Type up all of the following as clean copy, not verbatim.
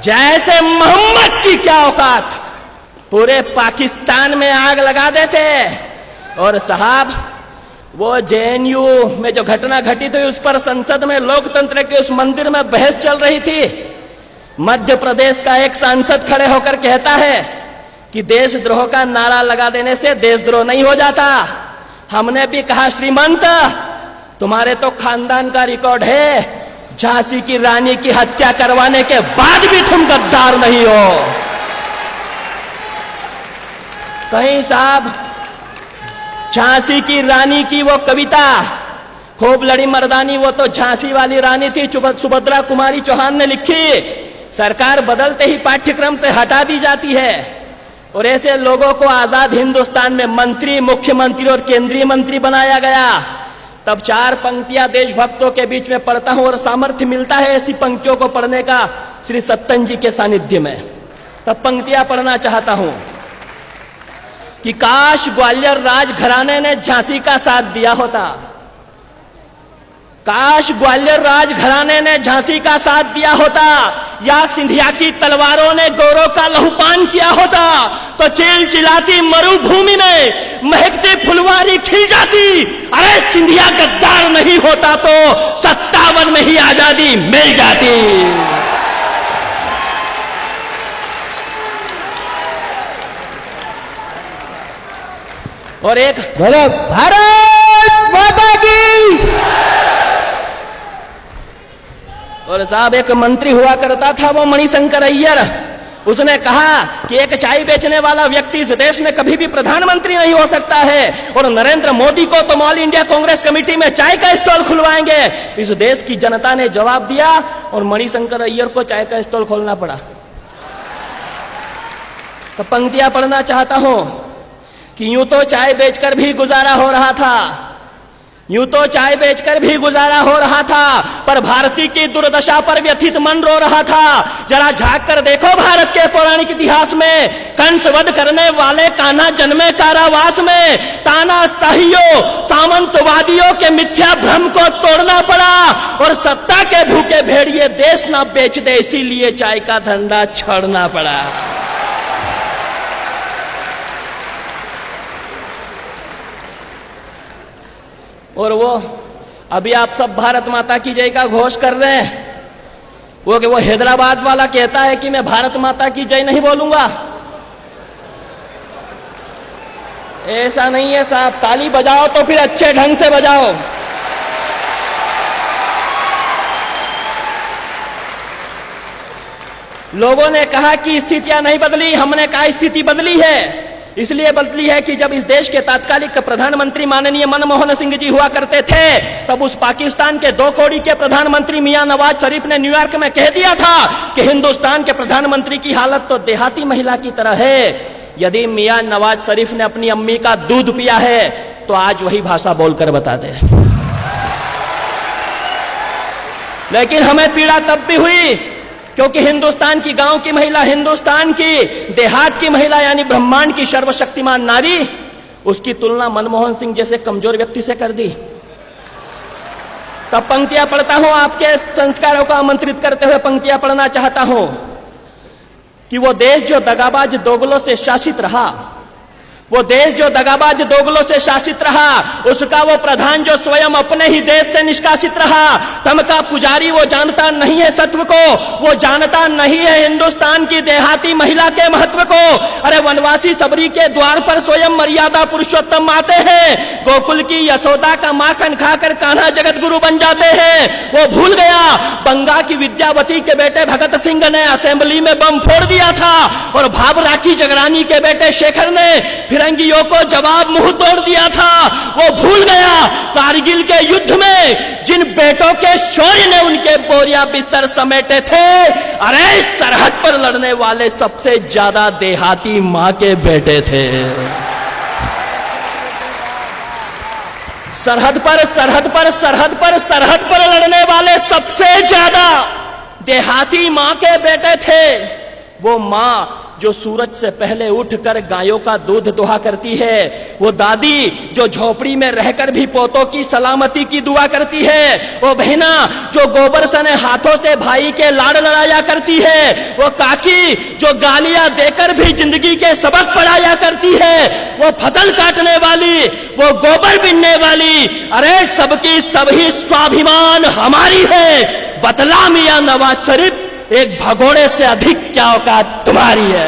जैसे मोहम्मद की क्या औकात, पूरे पाकिस्तान में आग लगा देते। और साहब वो जेएनयू में जो घटना घटित हुई उस पर संसद में लोकतंत्र के उस मंदिर में बहस चल रही थी। मध्य प्रदेश का एक सांसद खड़े होकर कहता है कि देशद्रोह का नारा लगा देने से देशद्रोह नहीं हो जाता। हमने भी कहा श्रीमंत, तुम्हारे तो खानदान का रिकॉर्ड है, झांसी की रानी की हत्या करवाने के बाद भी तुम गद्दार नहीं हो। कहीं साहब झांसी की रानी की वो कविता, खूब लड़ी मर्दानी, वो तो झांसी वाली रानी थी, सुभद्रा कुमारी चौहान ने लिखी। सरकार बदलते ही पाठ्यक्रम से हटा दी जाती है और ऐसे लोगों को आजाद हिंदुस्तान में मंत्री, मुख्यमंत्री और केंद्रीय मंत्री बनाया गया। तब 4 पंक्तियां देशभक्तों के बीच में पढ़ता हूं और सामर्थ्य मिलता है ऐसी पंक्तियों को पढ़ने का श्री सत्तन जी के सानिध्य में। तब पंक्तियां पढ़ना चाहता हूं कि काश ग्वालियर राजघराने ने झांसी का साथ दिया होता, काश ग्वालियर राजघराने ने झांसी का साथ दिया होता, या सिंधिया की तलवारों ने गौरों का लहूपान किया होता, तो चिलचिलाती मरुभूमि में महकती फुलवारी खिल जाती। अरे सिंधिया गद्दार नहीं होता तो 57 में ही आजादी मिल जाती। और एक भारत माता की। और साहब एक मंत्री हुआ करता था वो मणिशंकर अय्यर, उसने कहा कि एक चाय बेचने वाला व्यक्ति इस देश में कभी भी प्रधानमंत्री नहीं हो सकता है, और नरेंद्र मोदी को तो ऑल इंडिया कांग्रेस कमेटी में चाय का स्टॉल खुलवाएंगे। इस देश की जनता ने जवाब दिया और मणिशंकर अय्यर को चाय का स्टॉल खोलना पड़ा। तो पंक्तियां पढ़ना चाहता हूं कि यूं तो चाय बेचकर भी गुजारा हो रहा था, यूं तो चाय बेचकर भी गुजारा हो रहा था, पर भारती की दुर्दशा पर व्यथित मन रो रहा था। जरा झांक कर देखो भारत के पौराणिक इतिहास में, कंस वध करने वाले कान्हा जन्मे कारावास में, तानाशाहियों सामंतवादियों के मिथ्या भ्रम को तोड़ना पड़ा, और सत्ता के भूखे भेड़िए देश ना बेच दे इसीलिए चाय का धंधा छोड़ना पड़ा। और वो अभी आप सब भारत माता की जय का घोष कर रहे हैं, वो हैदराबाद वाला कहता है कि मैं भारत माता की जय नहीं बोलूंगा। ऐसा नहीं है साहब, ताली बजाओ तो फिर अच्छे ढंग से बजाओ। लोगों ने कहा कि स्थितियां नहीं बदली, हमने कहा स्थिति बदली है। इसलिए बदली है कि जब इस देश के तात्कालिक प्रधानमंत्री माननीय मनमोहन सिंह जी हुआ करते थे, तब उस पाकिस्तान के 2 कौड़ी के प्रधानमंत्री मियां नवाज शरीफ ने न्यूयॉर्क में कह दिया था कि हिंदुस्तान के प्रधानमंत्री की हालत तो देहाती महिला की तरह है। यदि मियां नवाज शरीफ ने अपनी अम्मी का दूध पिया है तो आज वही भाषा बोलकर बता दे। लेकिन हमें पीड़ा तब भी हुई क्योंकि हिंदुस्तान की गांव की महिला, हिंदुस्तान की देहात की महिला यानी ब्रह्मांड की सर्वशक्तिमान नारी, उसकी तुलना मनमोहन सिंह जैसे कमजोर व्यक्ति से कर दी। तब पंक्तियां पढ़ता हूं, आपके संस्कारों को आमंत्रित करते हुए पंक्तियां पढ़ना चाहता हूं कि वो देश जो दगाबाज दोगलों से शासित रहा, वो देश जो दगाबाज दोगलों से शासित रहा, उसका वो प्रधान जो स्वयं अपने ही देश से निष्कासित रहा। तम का पुजारी वो जानता नहीं है सत्व को, वो जानता नहीं है हिंदुस्तान की देहाती महिला के महत्व को। अरे वनवासी सबरी के द्वार पर स्वयं मर्यादा पुरुषोत्तम आते हैं, गोकुल की यशोदा का माखन खाकर कान्हा जगत गुरु बन जाते हैं। वो भूल गया बंगा की विद्यावती के बेटे भगत सिंह ने असेंबली में बम फोड़ दिया था, और भाभरा की जगरानी के बेटे शेखर ने फिरंगियों को जवाब मुंह तोड़ दिया था। वो भूल गया कारगिल के युद्ध में जिन बेटों के शौर्य ने उनके बोरिया बिस्तर समेटे थे, अरे सरहद पर लड़ने वाले सबसे ज्यादा देहाती मां के बेटे थे। सरहद पर सरहद पर सरहद पर सरहद पर लड़ने वाले सबसे ज्यादा देहाती मां के बेटे थे। वो मां जो सूरज से पहले उठकर गायों का दूध दुहा करती है, वो दादी जो झोपड़ी में रहकर भी पोतों की सलामती की दुआ करती है, वो बहना जो गोबर सने हाथों से भाई के लाड़ लड़ाया करती है, वो काकी जो गालियां देकर भी जिंदगी के सबक पढ़ाया करती है, वो फसल काटने वाली, वो गोबर बिनने वाली, अरे सबकी सभी स्वाभिमान हमारी है। बतला मियां नवाज शरीफ, एक भगोड़े से अधिक क्या औकात तुम्हारी है।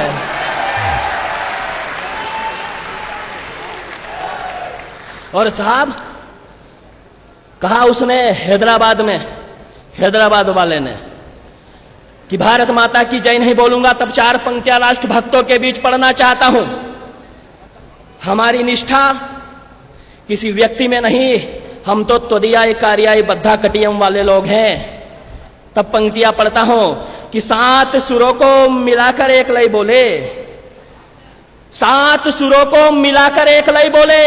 और साहब कहा उसने हैदराबाद वाले ने कि भारत माता की जय नहीं बोलूंगा, तब 4 पंक्तियां राष्ट्र भक्तों के बीच पढ़ना चाहता हूं। हमारी निष्ठा किसी व्यक्ति में नहीं, हम तो त्वदीयाय कार्याय बद्धा कटियम वाले लोग हैं। तब पंक्तियां पढ़ता हूं कि 7 सुरों को मिलाकर एक लय बोले, 7 सुरों को मिलाकर एक लय बोले,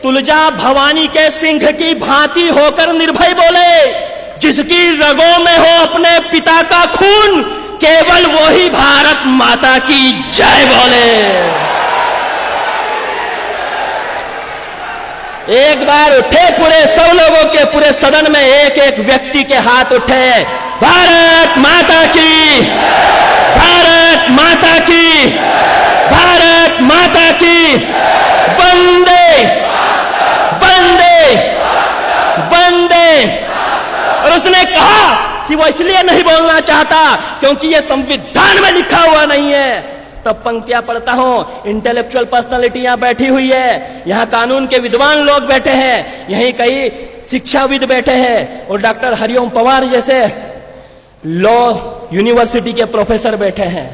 तुलजा भवानी के सिंह की भांति होकर निर्भय बोले, जिसकी रगों में हो अपने पिता का खून, केवल वही भारत माता की जय बोले। एक बार उठे पूरे सब लोगों के, पूरे सदन में एक एक व्यक्ति के हाथ उठे, भारत माता की, भारत माता की, भारत माता की, वंदे वंदे वंदे। और उसने कहा कि वो इसलिए नहीं बोलना चाहता क्योंकि ये संविधान में लिखा हुआ नहीं है। तब पंक्तियां पढ़ता हूं, इंटेलेक्चुअल पर्सनालिटियां बैठी हुई है, यहां कानून के विद्वान लोग बैठे हैं, यहीं कई शिक्षाविद बैठे हैं, और डॉक्टर हरिओम पवार जैसे लॉ यूनिवर्सिटी के प्रोफेसर बैठे हैं।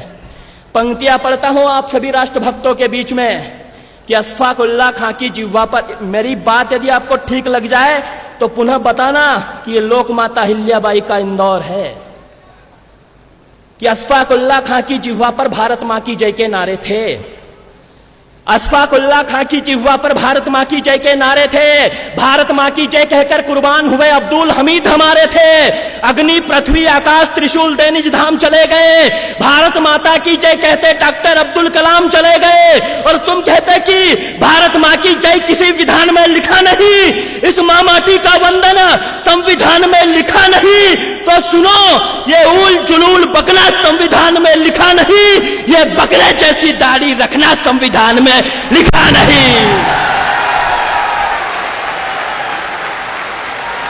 पंक्तियां पढ़ता हूं आप सभी राष्ट्रभक्तों के बीच में कि अशफाक उल्लाह खां की जिह्वा पर, मेरी बात यदि आपको ठीक लग जाए तो पुनः बताना कि ये लोक माता हिल्याबाई का इंदौर है, कि अशफाक उल्लाह खां की जिह्वा पर भारत मां की जय के नारे थे। अशफाक उल्लाह खां की जिह्वा पर भारत मां की जय के नारे थे। भारत मां की जय कहकर कुर्बान हुए अब्दुल हमीद हमारे थे। अग्नि पृथ्वी आकाश त्रिशूल दे निज धाम चले गए। भारत माता की जय कहते डॉक्टर अब्दुल कलाम चले गए, और तुम कहते कि भारत मां की जय किसी विधान में लिखा नहीं, इस मां माटी का वंदन संविधान में लिखा नहीं। तो सुनो, ये उल जुलूल बकना संविधान में लिखा नहीं, ये बकरे जैसी दाढ़ी रखना संविधान में लिखा नहीं।